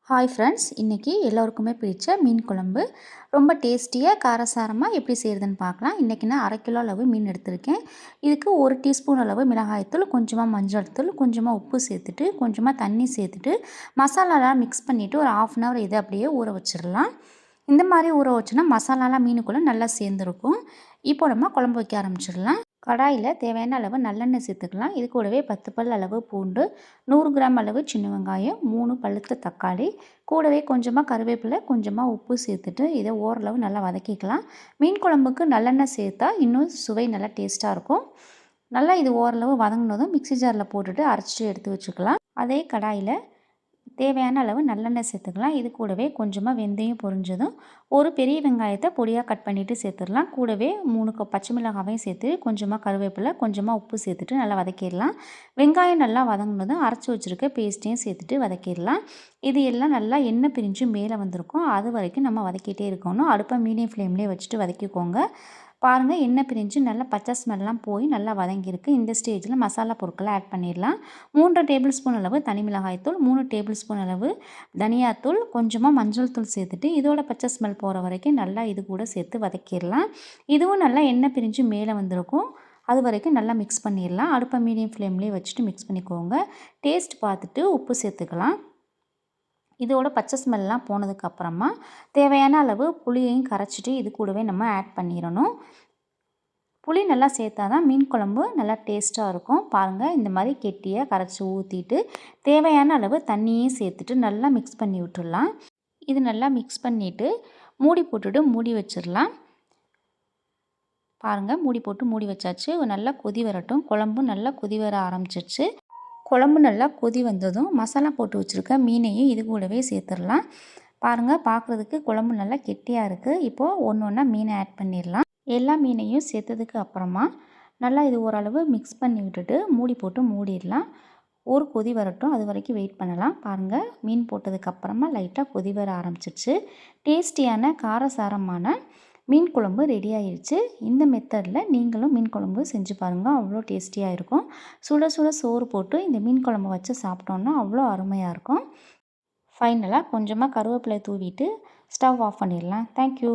Hi friends, இன்றைக்கி எல்லோருக்குமே பிடிச்ச மீன் குழம்பு ரொம்ப டேஸ்டியாக காரசாரமாக எப்படி செய்கிறதுன்னு பார்க்கலாம். இன்றைக்கி நான் 1/2 கிலோ அளவு மீன் எடுத்திருக்கேன். இதுக்கு 1 டீஸ்பூன் அளவு மிளகாய்த்தூள், கொஞ்சமாக மஞ்சள் தூள், கொஞ்சமாக உப்பு சேர்த்துட்டு, கொஞ்சமாக தண்ணி சேர்த்துட்டு மசாலாலாம் மிக்ஸ் பண்ணிவிட்டு ஒரு 1/2 அன் ஹவர் இதை அப்படியே ஊற வச்சிடலாம். இந்த மாதிரி ஊற வச்சோன்னா மசாலாலாம் மீனுக்குள்ளே நல்லா சேர்ந்துருக்கும். இப்போ நம்ம குழம்பு வைக்க ஆரம்பிச்சிடலாம். கடாயில் தேவையான அளவு நல்லெண்ணெய் சேர்த்துக்கலாம். இது கூடவே 10 பல் அளவு பூண்டு, 100 கிராம் அளவு சின்ன வெங்காயம், 3 பழுத்த தக்காளி, கூடவே கொஞ்சமாக கருவேப்பிலை, கொஞ்சமாக உப்பு சேர்த்துட்டு இதை ஓரளவு நல்லா வதக்கிக்கலாம். மீன் குழம்புக்கு நல்லெண்ணெய் சேர்த்தா இன்னும் சுவை நல்லா டேஸ்ட்டாக இருக்கும். நல்லா இது ஓரளவு வதங்கினதும் மிக்ஸி ஜாரில் போட்டுட்டு அரைச்சிட்டு எடுத்து வச்சுக்கலாம். அதே கடாயில் தேவையான அளவு நல்லெண்ணெய் சேர்த்துக்கலாம். இது கூடவே கொஞ்சமாக வெந்தயம் பொரிஞ்சதும் ஒரு பெரிய வெங்காயத்தை பொடியாக கட் பண்ணிவிட்டு சேர்த்துடலாம். கூடவே 3 பச்சை மிளகாவையும் சேர்த்து கொஞ்சமாக கருவேப்பிலை, கொஞ்சமாக உப்பு சேர்த்துட்டு நல்லா வதக்கிடலாம். வெங்காயம் நல்லா வதங்கினதும் அரைச்சி வச்சுருக்க பேஸ்ட்டையும் சேர்த்துட்டு வதக்கிடலாம். இது எல்லாம் நல்லா எண்ணெய் பிரிஞ்சு மேலே வந்திருக்கும். அது வரைக்கும் நம்ம வதக்கிட்டே இருக்கணும். அடுப்பை மீடியம் ஃப்ளேம்லேயே வச்சுட்டு வதக்கிக்கோங்க. பாருங்கள், எண்ணெய் பிரிஞ்சு நல்லா பச்சை ஸ்மெல்லாம் போய் நல்லா வதங்கியிருக்கு. இந்த ஸ்டேஜில் மசாலா பொருட்களை ஆட் பண்ணிடலாம். 3 டேபிள் ஸ்பூன் அளவு தனி மிளகாய்த்தூள், 3 டேபிள் ஸ்பூன் அளவு தனியாத்தூள், கொஞ்சமாக மஞ்சள் தூள் சேர்த்துட்டு இதோட பச்சை ஸ்மெல் போகிற வரைக்கும் நல்லா இது கூட சேர்த்து வதக்கிடலாம். இதுவும் நல்லா எண்ணெய் பிரிஞ்சு மேலே வந்திருக்கும். அது வரைக்கும் நல்லா மிக்ஸ் பண்ணிடலாம். அடுப்பை மீடியம் ஃப்ளேம்லேயே வச்சுட்டு மிக்ஸ் பண்ணிக்கோங்க. டேஸ்ட் பார்த்துட்டு உப்பு சேர்த்துக்கலாம். இதோட பச்சை ஸ்மெல்லாம் போனதுக்கப்புறமா தேவையான அளவு புளியையும் கரைச்சிட்டு இது கூடவே நம்ம ஆட் பண்ணிடணும். புளி நல்லா சேர்த்தா தான் மீன் குழம்பு நல்லா டேஸ்ட்டாக இருக்கும். பாருங்கள், இந்த மாதிரி கெட்டியாக கரைச்சி ஊற்றிட்டு தேவையான அளவு தண்ணியும் சேர்த்துட்டு நல்லா மிக்ஸ் பண்ணி விட்டுடலாம். இது நல்லா மிக்ஸ் பண்ணிவிட்டு மூடி போட்டுட்டு மூடி வச்சிடலாம். பாருங்கள், மூடி போட்டு மூடி வச்சாச்சு. நல்லா கொதி வரட்டும். குழம்பு நல்லா கொதி வர ஆரம்பிச்சிருச்சு. குழம்பு நல்லா கொதி வந்ததும் மசாலா போட்டு வச்சுருக்க மீனையும் இது கூடவே சேர்த்துடலாம். பாருங்கள், பார்க்குறதுக்கு குழம்பு நல்லா கெட்டியாக இருக்குது. இப்போது ஒன்று ஒன்றா மீனை ஆட் பண்ணிடலாம். எல்லா மீனையும் சேர்த்ததுக்கு அப்புறமா நல்லா இது ஓரளவு மிக்ஸ் பண்ணி விட்டுட்டு மூடி போட்டு மூடிடலாம். ஒரு கொதி வரட்டும், அது வரைக்கும் வெயிட் பண்ணலாம். பாருங்கள், மீன் போட்டதுக்கப்புறமா லைட்டாக கொதி வர ஆரம்பிச்சிருச்சு. டேஸ்டியான காரசாரமான மீன் குழம்பு ரெடி ஆயிடுச்சு. இந்த மெத்தடில் நீங்களும் மீன் குழம்பு செஞ்சு பாருங்கள், அவ்வளோ டேஸ்டியாக இருக்கும். சுட சுட சோறு போட்டு இந்த மீன் குழம்பு வச்சு சாப்பிட்டோன்னா அவ்வளோ அருமையாக இருக்கும். ஃபைனலாக கொஞ்சமாக கருவேப்பிலை தூவிட்டு ஸ்டவ் ஆஃப் பண்ணிடலாம். தேங்க்யூ.